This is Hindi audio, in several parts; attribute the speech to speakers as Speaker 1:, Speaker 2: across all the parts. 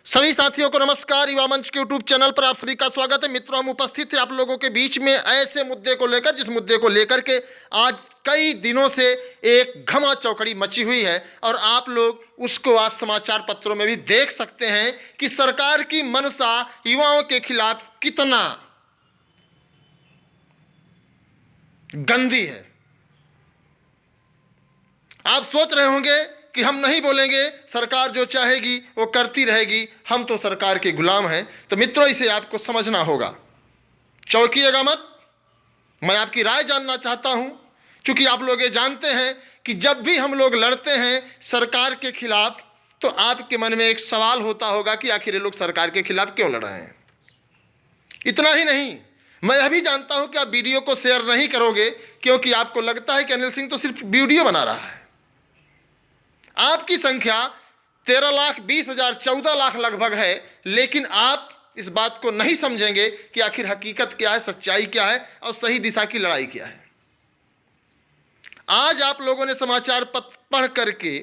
Speaker 1: सभी साथियों को नमस्कार। युवा मंच के यूट्यूब चैनल पर आप सभी का स्वागत है। मित्रों, हम उपस्थित थे आप लोगों के बीच में ऐसे मुद्दे को लेकर, जिस मुद्दे को लेकर के आज कई दिनों से एक घमा चौकड़ी मची हुई है और आप लोग उसको आज समाचार पत्रों में भी देख सकते हैं कि सरकार की मंशा युवाओं के खिलाफ कितना गंदी है। आप सोच रहे होंगे कि हम नहीं बोलेंगे, सरकार जो चाहेगी वो करती रहेगी, हम तो सरकार के गुलाम हैं। तो मित्रों, इसे आपको समझना होगा, चौंकिएगा मत। मैं आपकी राय जानना चाहता हूं, क्योंकि आप लोग ये जानते हैं कि जब भी हम लोग लड़ते हैं सरकार के खिलाफ तो आपके मन में एक सवाल होता होगा कि आखिर ये लोग सरकार के खिलाफ क्यों लड़ रहे हैं। इतना ही नहीं, मैं यह भी जानता हूं कि आप वीडियो को शेयर नहीं करोगे क्योंकि आपको लगता है कि अनिल सिंह तो सिर्फ वीडियो बना रहा है। आपकी संख्या 13,20,000 14 लाख लगभग है, लेकिन आप इस बात को नहीं समझेंगे कि आखिर हकीकत क्या है, सच्चाई क्या है और सही दिशा की लड़ाई क्या है। आज आप लोगों ने समाचार पत्र पढ़ करके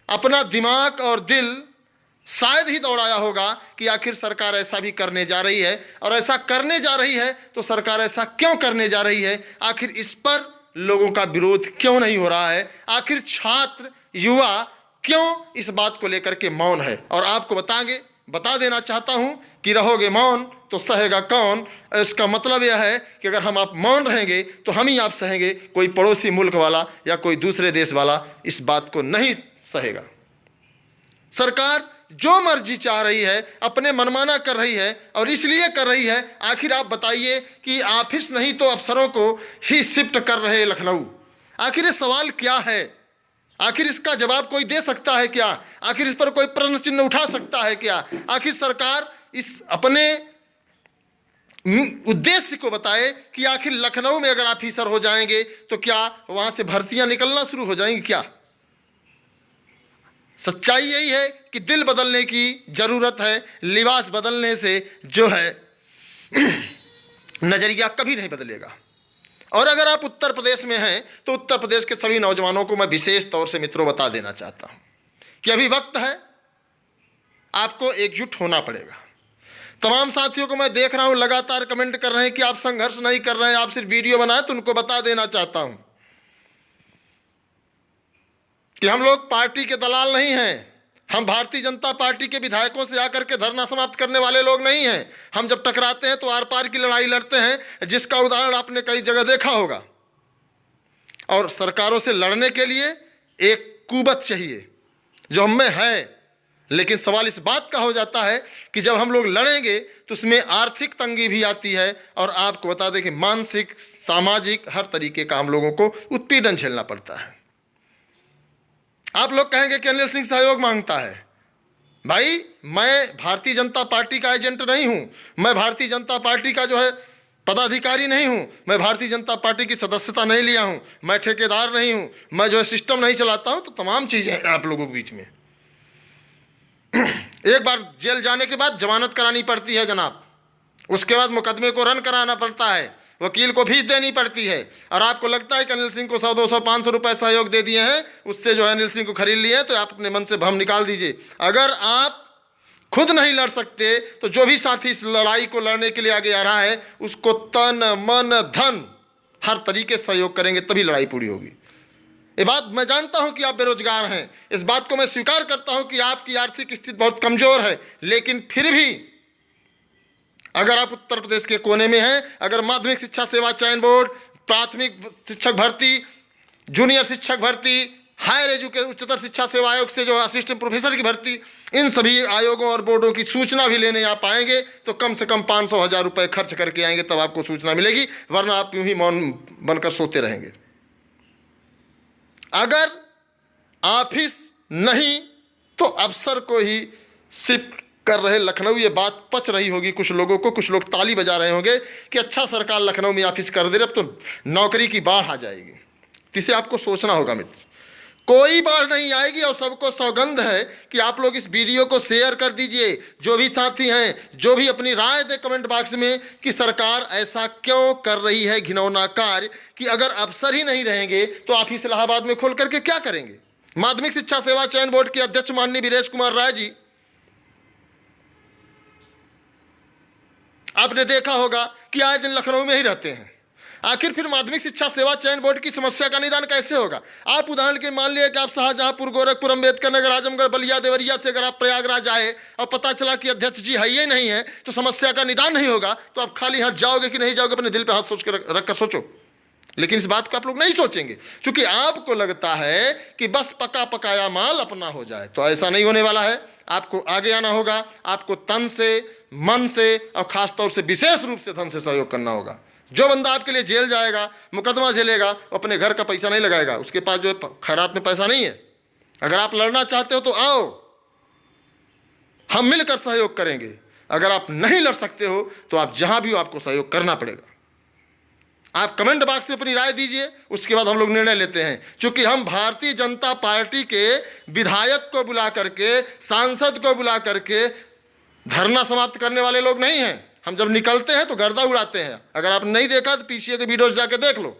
Speaker 1: अपना दिमाग और दिल शायद ही दौड़ाया होगा कि आखिर सरकार ऐसा भी करने जा रही है, और ऐसा करने जा रही है तो सरकार ऐसा क्यों करने जा रही है, आखिर इस पर लोगों का विरोध क्यों नहीं हो रहा है, आखिर छात्र युवा क्यों इस बात को लेकर के मौन है। और आपको बता देना चाहता हूं कि रहोगे मौन तो सहेगा कौन। इसका मतलब यह है कि अगर आप मौन रहेंगे तो हम ही आप सहेंगे, कोई पड़ोसी मुल्क वाला या कोई दूसरे देश वाला इस बात को नहीं सहेगा। सरकार जो मर्जी चाह रही है, अपने मनमाना कर रही है, और इसलिए कर रही है। आखिर आप बताइए कि ऑफिस नहीं तो अफसरों को ही शिफ्ट कर रहे लखनऊ। आखिर ये सवाल क्या है? आखिर इसका जवाब कोई दे सकता है क्या? आखिर इस पर कोई प्रश्न चिन्ह उठा सकता है क्या? आखिर सरकार इस अपने उद्देश्य को बताए कि आखिर लखनऊ में अगर ऑफिसर हो जाएंगे तो क्या वहां से भर्तियां निकलना शुरू हो जाएंगी क्या? सच्चाई यही है कि दिल बदलने की जरूरत है, लिबास बदलने से जो है नजरिया कभी नहीं बदलेगा। और अगर आप उत्तर प्रदेश में हैं तो उत्तर प्रदेश के सभी नौजवानों को मैं विशेष तौर से मित्रों बता देना चाहता हूं कि अभी वक्त है, आपको एकजुट होना पड़ेगा। तमाम साथियों को मैं देख रहा हूं लगातार कमेंट कर रहे हैं कि आप संघर्ष नहीं कर रहे हैं, आप सिर्फ वीडियो बनाए, तो उनको बता देना चाहता हूं कि हम लोग पार्टी के दलाल नहीं हैं। हम भारतीय जनता पार्टी के विधायकों से आकर के धरना समाप्त करने वाले लोग नहीं हैं। हम जब टकराते हैं तो आर पार की लड़ाई लड़ते हैं, जिसका उदाहरण आपने कई जगह देखा होगा। और सरकारों से लड़ने के लिए एक कुवत चाहिए जो हम में है, लेकिन सवाल इस बात का हो जाता है कि जब हम लोग लड़ेंगे तो उसमें आर्थिक तंगी भी आती है, और आपको बता दें कि मानसिक, सामाजिक, हर तरीके का हम लोगों को उत्पीड़न झेलना पड़ता है। आप लोग कहेंगे कि अनिल सिंह सहयोग मांगता है। भाई, मैं भारतीय जनता पार्टी का एजेंट नहीं हूं, मैं भारतीय जनता पार्टी का जो है पदाधिकारी नहीं हूं, मैं भारतीय जनता पार्टी की सदस्यता नहीं लिया हूं, मैं ठेकेदार नहीं हूं, मैं जो है सिस्टम नहीं चलाता हूं। तो तमाम चीजें हैं आप लोगों के बीच में। एक बार जेल जाने के बाद जमानत करानी पड़ती है जनाब, उसके बाद मुकदमे को रन कराना पड़ता है, वकील को फीस देनी पड़ती है। और आपको लगता है कि अनिल सिंह को 100, 200, 500 रुपए सहयोग दे दिए हैं, उससे जो है अनिल सिंह को खरीद लिए, तो आप अपने मन से भ्रम निकाल दीजिए। अगर आप खुद नहीं लड़ सकते तो जो भी साथी इस लड़ाई को लड़ने के लिए आगे आ रहा है उसको तन मन धन हर तरीके से सहयोग करेंगे, तभी लड़ाई पूरी होगी। ये बात मैं जानता हूं कि आप बेरोजगार हैं, इस बात को मैं स्वीकार करता हूं कि आपकी आर्थिक स्थिति बहुत कमजोर है, लेकिन फिर भी अगर आप उत्तर प्रदेश के कोने में हैं, अगर माध्यमिक शिक्षा सेवा चयन बोर्ड, प्राथमिक शिक्षक भर्ती, जूनियर शिक्षक भर्ती, हायर एजुकेशन, उच्चतर शिक्षा सेवा आयोग से जो असिस्टेंट प्रोफेसर की भर्ती, इन सभी आयोगों और बोर्डों की सूचना भी लेने आप आएंगे तो कम से कम 500,000 रुपए खर्च करके आएंगे, तब आपको सूचना मिलेगी, वरना आप यूं ही मौन बनकर सोते रहेंगे। अगर ऑफिस नहीं तो अफसर को ही शिफ्ट कर रहे लखनऊ, ये बात पच रही होगी कुछ लोगों को। कुछ लोग ताली बजा रहे होंगे कि अच्छा सरकार लखनऊ में ऑफिस कर दे, अब तो नौकरी की बाढ़ आ जाएगी। इसे आपको सोचना होगा मित्र, कोई बाढ़ नहीं आएगी। और सबको सौगंध है कि आप लोग इस वीडियो को शेयर कर दीजिए, जो भी साथी हैं, जो भी अपनी राय दे कमेंट बॉक्स में कि सरकार ऐसा क्यों कर रही है घिनौना कार्य, कि अगर अफसर ही नहीं रहेंगे तो ऑफिस इलाहाबाद में खोल करके क्या करेंगे। माध्यमिक शिक्षा सेवा चयन बोर्ड के अध्यक्ष माननीय वीरेश कुमार राय जी आपने देखा होगा कि आए दिन लखनऊ में ही रहते हैं। आखिर फिर माध्यमिक शिक्षा सेवा चयन बोर्ड की समस्या का निदान कैसे होगा? आप उदाहरण के मान लिए कि आप शाहजहांपुर, गोरखपुर, अम्बेडकर नगर, आजमगढ़, बलिया, देवरिया से अगर आप प्रयागराज आए और पता चला कि अध्यक्ष जी है ही नहीं है, तो समस्या का निदान नहीं होगा, तो आप खाली हाथ जाओगे कि नहीं जाओगे? अपने दिल पे हाथ सोच कर रख कर सोचो। लेकिन इस बात को आप लोग नहीं सोचेंगे, क्योंकि आपको लगता है कि बस पका पकाया माल अपना हो जाए। तो ऐसा नहीं होने वाला है। आपको आगे आना होगा, आपको तन से, मन से और खासतौर से विशेष रूप से धन से सहयोग करना होगा। जो बंदा आपके लिए जेल जाएगा, मुकदमा झेलेगा, अपने घर का पैसा नहीं लगाएगा, उसके पास जो है खैरात में पैसा नहीं है। अगर आप लड़ना चाहते हो तो आओ, हम मिलकर सहयोग करेंगे। अगर आप नहीं लड़ सकते हो तो आप जहां भी हो आपको सहयोग करना पड़ेगा। आप कमेंट बॉक्स में अपनी राय दीजिए, उसके बाद हम लोग निर्णय लेते हैं। क्योंकि हम भारतीय जनता पार्टी के विधायक को बुला करके, सांसद को बुला करके धरना समाप्त करने वाले लोग नहीं हैं। हम जब निकलते हैं तो गर्दा उड़ाते हैं। अगर आप नहीं देखा तो पीछे के वीडियोस जाके देख लो।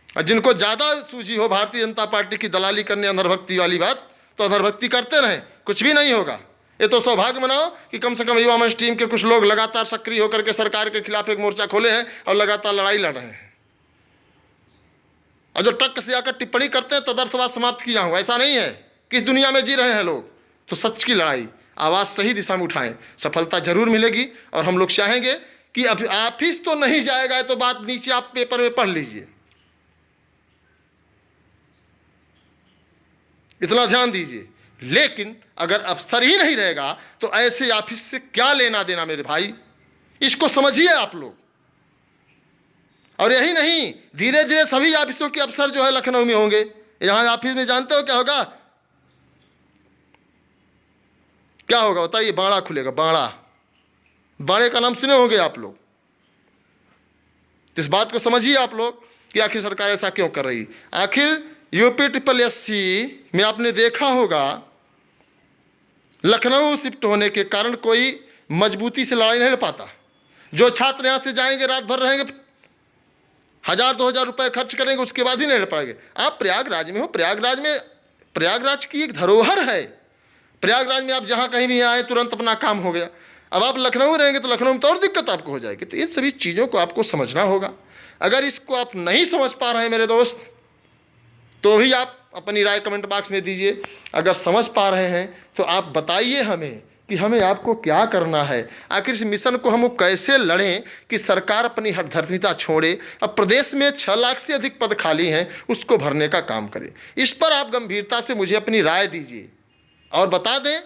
Speaker 1: और जिनको ज़्यादा सूझी हो भारतीय जनता पार्टी की दलाली करने, अंधरभक्ति वाली बात, तो अंधरभक्ति करते रहें, कुछ भी नहीं होगा। ये तो सौभाग्य मनाओ कि कम से कम युवा मंच टीम के कुछ लोग लगातार सक्रिय होकर के सरकार के खिलाफ एक मोर्चा खोले हैं और लगातार लड़ाई लड़ रहे हैं। और जो टक से आकर टिप्पणी करते हैं तदर्थवाद समाप्त किया हूँ, ऐसा नहीं है। किस दुनिया में जी रहे हैं लोग? तो सच की लड़ाई, आवाज़ सही दिशा में उठाएं, सफलता जरूर मिलेगी। और हम लोग चाहेंगे कि अब ऑफिस तो नहीं जाएगा, तो बात नीचे आप पेपर में पढ़ लीजिए, इतना ध्यान दीजिए। लेकिन अगर अफसर ही नहीं रहेगा तो ऐसे ऑफिस से क्या लेना देना मेरे भाई? इसको समझिए आप लोग। और यही नहीं, धीरे धीरे सभी ऑफिसों के अफसर जो है लखनऊ में होंगे। यहां ऑफिस में जानते हो क्या होगा? क्या होगा बताइए? बाड़ा खुलेगा, बाड़ा। बाड़े का नाम सुने होंगे आप लोग। इस बात को समझिए आप लोग कि आखिर सरकार ऐसा क्यों कर रही। आखिर UPSSC में आपने देखा होगा, लखनऊ शिफ्ट होने के कारण कोई मजबूती से लड़ाई नहीं लड़ पाता। जो छात्र यहाँ से जाएंगे, रात भर रहेंगे, 1000-2000 रुपये खर्च करेंगे, उसके बाद ही नहीं लड़ पाएंगे। आप प्रयागराज में हो, प्रयागराज की एक धरोहर है। प्रयागराज में आप जहाँ कहीं भी आए तुरंत अपना काम हो गया। अब आप लखनऊ में रहेंगे तो लखनऊ में तो और दिक्कत आपको हो जाएगी। तो इन सभी चीज़ों को आपको समझना होगा। अगर इसको आप नहीं समझ पा रहे हैं मेरे दोस्त, तो भी आप अपनी राय कमेंट बॉक्स में दीजिए। अगर समझ पा रहे हैं तो आप बताइए हमें कि हमें आपको क्या करना है। आखिर इस मिशन को हम कैसे लड़ें कि सरकार अपनी हठधर्मिता छोड़े। अब प्रदेश में 6 लाख से अधिक पद खाली हैं, उसको भरने का काम करें। इस पर आप गंभीरता से मुझे अपनी राय दीजिए और बता दें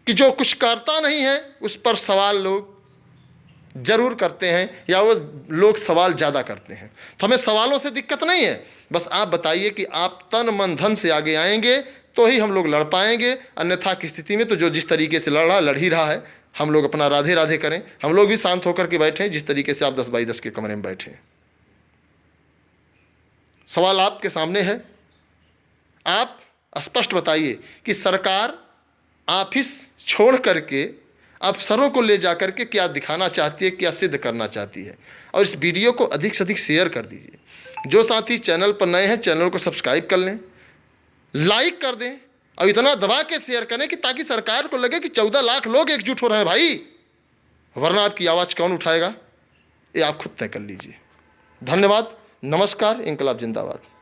Speaker 1: कि जो कुछ करता नहीं है उस पर सवाल लोग जरूर करते हैं, या वो लोग सवाल ज़्यादा करते हैं। तो हमें सवालों से दिक्कत नहीं है, बस आप बताइए कि आप तन मन धन से आगे आएंगे तो ही हम लोग लड़ पाएंगे। अन्यथा की स्थिति में तो जो जिस तरीके से लड़ ही रहा है, हम लोग अपना राधे राधे करें। हम लोग भी शांत होकर के बैठें जिस तरीके से आप 10 बाई 10 के कमरे में बैठे। सवाल आपके सामने है, आप स्पष्ट बताइए कि सरकार ऑफिस छोड़ करके अफसरों को ले जा करके क्या दिखाना चाहती है, क्या सिद्ध करना चाहती है। और इस वीडियो को अधिक से अधिक शेयर कर दीजिए। जो साथी चैनल पर नए हैं चैनल को सब्सक्राइब कर लें, लाइक कर दें और इतना दबा के शेयर करें कि ताकि सरकार को लगे कि 14 लाख लोग एकजुट हो रहे हैं भाई। वरना आपकी आवाज़ कौन उठाएगा, ये आप खुद तय कर लीजिए। धन्यवाद, नमस्कार, इंकलाब जिंदाबाद।